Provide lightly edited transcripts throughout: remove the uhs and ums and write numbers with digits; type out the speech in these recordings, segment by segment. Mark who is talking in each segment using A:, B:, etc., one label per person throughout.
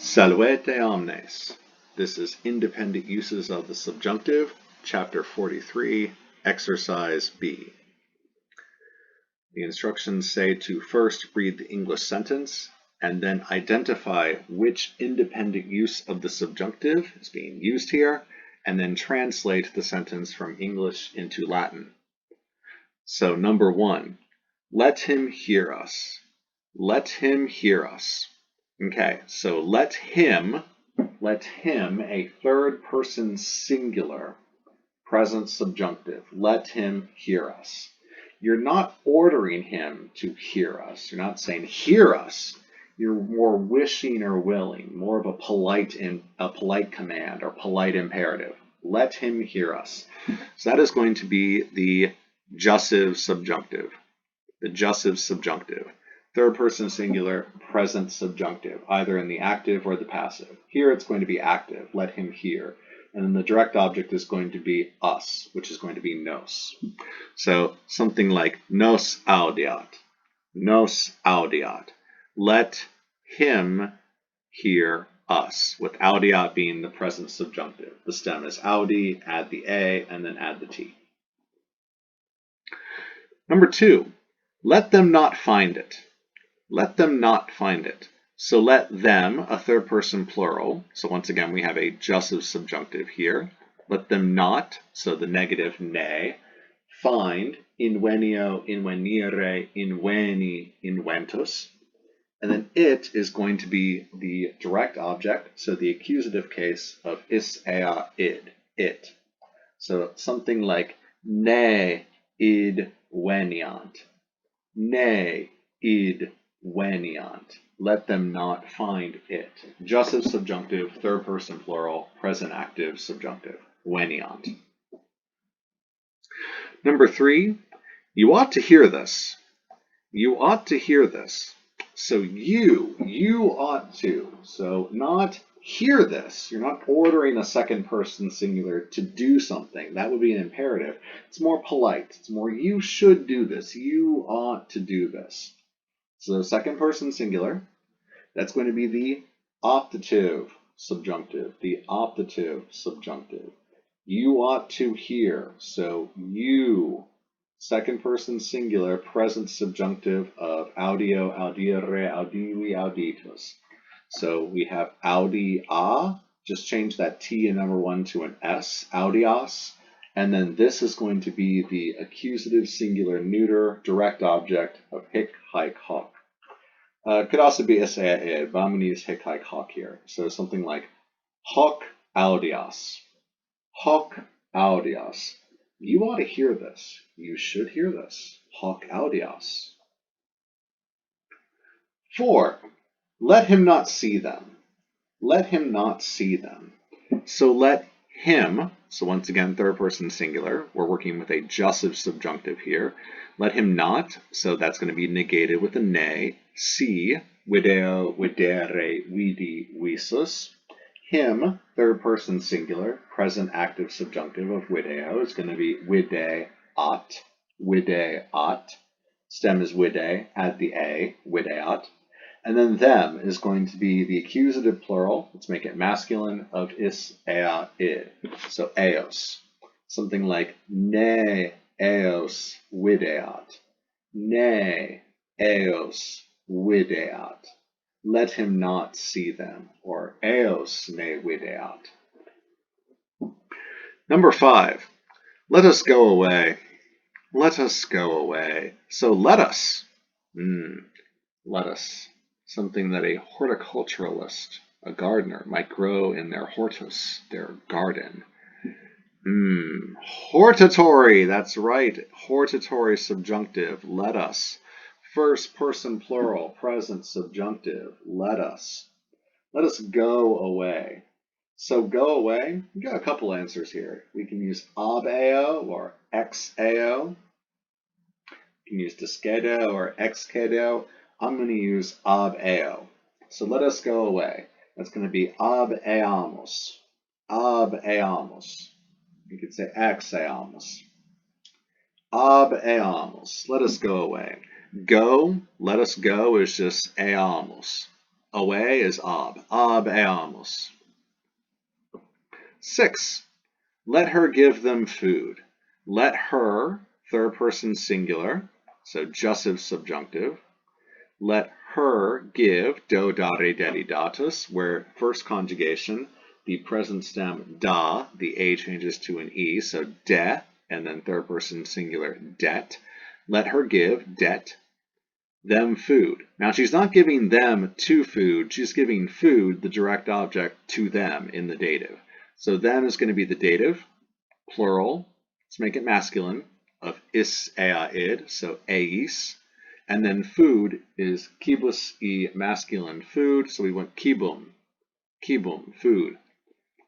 A: Salvete omnes. This is Independent Uses of the Subjunctive, Chapter 43, Exercise B. The instructions say to first read the English sentence and then identify which independent use of the subjunctive is being used here, and then translate the sentence from English into Latin. So number one, let him hear us. Let him hear us. Okay, so let him, a third person singular, present subjunctive, let him hear us. You're not ordering him to hear us. You're not saying hear us. You're more wishing or willing, more of a polite command or polite imperative. Let him hear us. So that is going to be the jussive subjunctive. The jussive subjunctive. Third person singular, present subjunctive, either in the active or the passive. Here it's going to be active, let him hear. And then the direct object is going to be us, which is going to be nos. So something like nos audiat. Nos audiat. Let him hear us, with audiat being the present subjunctive. The stem is audi, add the a, and then add the t. Number two, let them not find it. Let them not find it. So let them, a third person plural. So once again, we have a jussive subjunctive here. Let them not, so the negative ne, find, invenio, invenire, inveni, inventus. And then it is going to be the direct object, so the accusative case of is, ea, id, it. So something like ne id veniant. Ne id veniant. Let them not find it. Jussive subjunctive, third person plural, present active subjunctive. Veniant. Number three, you ought to hear this. You ought to hear this. So you ought to. So not hear this. You're not ordering a second person singular to do something. That would be an imperative. It's more polite. It's more you should do this. You ought to do this. So second person singular, that's going to be the optative subjunctive, the optative subjunctive. You ought to hear, so you, second person singular, present subjunctive of audio, audire, audivi, auditus. So we have audia, just change that T in number one to an S, audios. And then this is going to be the accusative singular neuter direct object of hic, haec, hoc. Could also be is, ed, but I'm going to use hic, haec, hoc here. So something like hoc audios. Hoc audios. You ought to hear this. You should hear this. Hoc audios. 4. Let him not see them. Let him not see them. So let him, so once again, third person singular. We're working with a jussive subjunctive here. Let him not, so that's going to be negated with a ne. See, video, videre, vidi, visus. Him, third person singular, present active subjunctive of video is going to be videat, videat. Stem is vide, add the a, videat. And then them is going to be the accusative plural. Let's make it masculine of is, ea, id. So eos. Something like ne eos videat. Ne eos videat. Let him not see them, or eos ne videat. Number 5, let us go away. Let us go away. So let us. Let us. Something that a horticulturalist, a gardener, might grow in their hortus, their garden. Hortatory, that's right. Hortatory subjunctive, let us. First person plural, present subjunctive, let us. Let us go away. So go away, we got a couple answers here. We can use ab eo or ex eo. We can use discedo or excedo. I'm going to use ab eo. So let us go away. That's going to be ab eamus. Ab eamus. You could say ex eamus. Ab eamus. Let us go away. Go, let us go is just eamus. Away is ab. Eamus. 6. Let her give them food. Let her, third person singular, so jussive subjunctive. Let her give, do, dare, dedi, datus, where first conjugation, the present stem da, the A changes to an E, so de, and then third person singular det. Let her give, det, them food. Now she's not giving them to food, she's giving food, the direct object, to them in the dative. So them is going to be the dative, plural, let's make it masculine, of is ea id, so eis. And then food is kibus e masculine food, so we want kibum, food.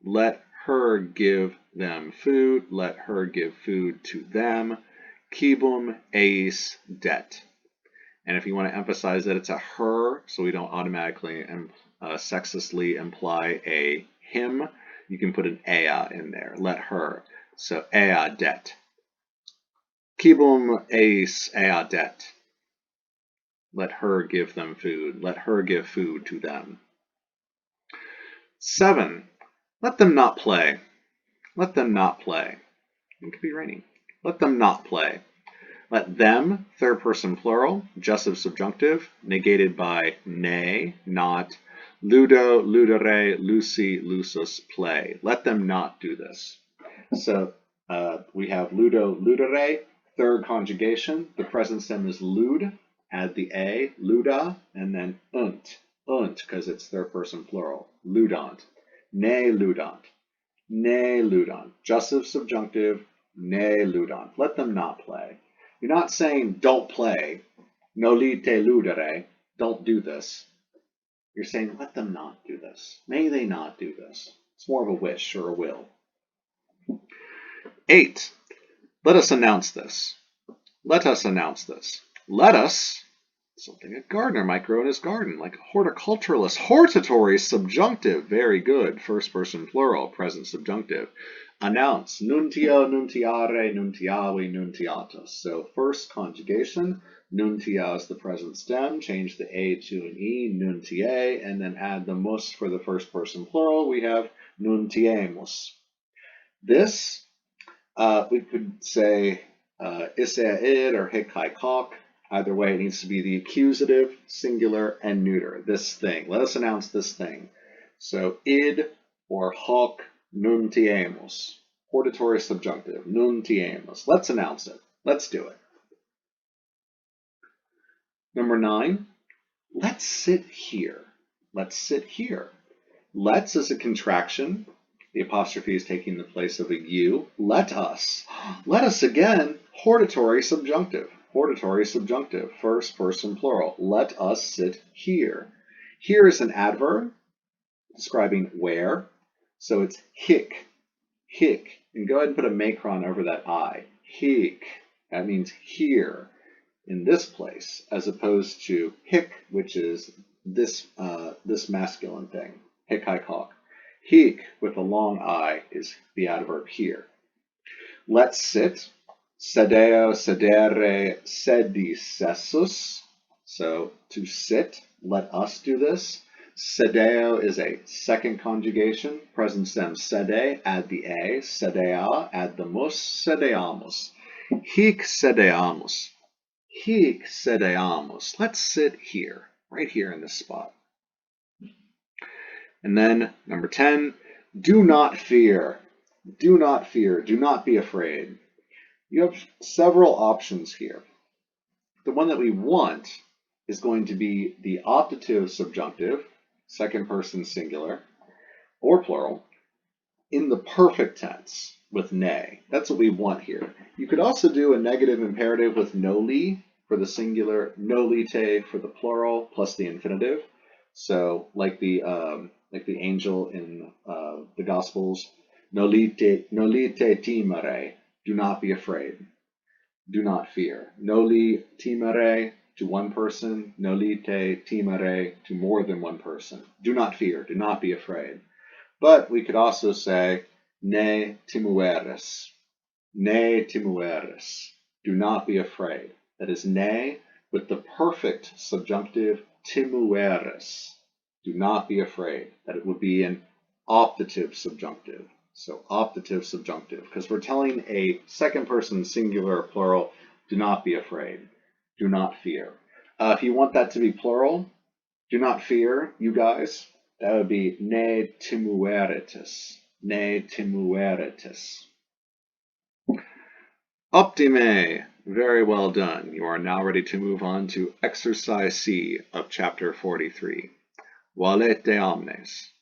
A: Let her give them food, let her give food to them, kibum eis det. And if you want to emphasize that it's a her, so we don't automatically sexistly imply a him, you can put an ea in there, let her. So ea det. Kibum eis ea det. Let her give them food. Let her give food to them. 7. Let them not play. Let them not play. It could be raining. Let them not play. Let them, third person plural, jussive subjunctive, negated by ne, not. Ludo, ludere, lucy, lusus, play. Let them not do this. So we have ludo, ludere, third conjugation. The present stem is lud. Add the A, luda, and then unt, because it's third person plural, ludant, ne ludant, ne ludant, jussive subjunctive, ne ludant. Let them not play. You're not saying don't play, nolite ludere, don't do this. You're saying let them not do this. May they not do this. It's more of a wish or a will. 8. Let us announce this. Let us announce this. Let us, something a gardener might grow in his garden, like a horticulturalist. Hortatory subjunctive, very good. First person plural, present subjunctive. Announce, nuntio, nuntiare, nuntiavi, nuntiatus. So first conjugation, nuntia is the present stem, change the A to an E, nuntiae, and then add the mus for the first person plural, we have nuntiemus. This, we could say issa id or hic kai kok. Either way, it needs to be the accusative, singular, and neuter. This thing. Let us announce this thing. So id or hoc nuntiemus. Hortatory subjunctive. Nuntiemus. Let's announce it. Let's do it. Number 9. Let's sit here. Let's sit here. Let's is a contraction. The apostrophe is taking the place of a U. Let us. Let us again. Hortatory subjunctive. Hortatory subjunctive. First person plural. Let us sit here. Here is an adverb describing where. So it's hic. Hic. And go ahead and put a macron over that I. Hic. That means here. In this place. As opposed to hic, which is this masculine thing. Hic hai kok. Hic with a long I is the adverb here. Let's sit. Sedeo, sedere, sedicessus. So to sit, let us do this. Sedeo is a second conjugation. Present stem sede, add the A. Sedea, add the mus. Sedeamus. Hic sedeamus. Hic sedeamus. Let's sit here, right here in this spot. And then number 10, do not fear. Do not fear. Do not be afraid. You have several options here. The one that we want is going to be the optative subjunctive, second person singular, or plural, in the perfect tense with ne. That's what we want here. You could also do a negative imperative with noli for the singular, nolite for the plural, plus the infinitive. So like the angel in the Gospels, nolite timere, do not be afraid, do not fear. Noli timere to one person, nolite timere to more than one person. Do not fear, do not be afraid. But we could also say ne timueris, ne timueris, do not be afraid. That is ne with the perfect subjunctive timueris. Do not be afraid. That it would be an optative subjunctive. So optative subjunctive, because we're telling a second person singular or plural, do not be afraid. Do not fear. If you want that to be plural, do not fear, you guys. That would be ne timueritis. Ne timueritis. Optime. Very well done. You are now ready to move on to exercise C of chapter 43. Valete omnes.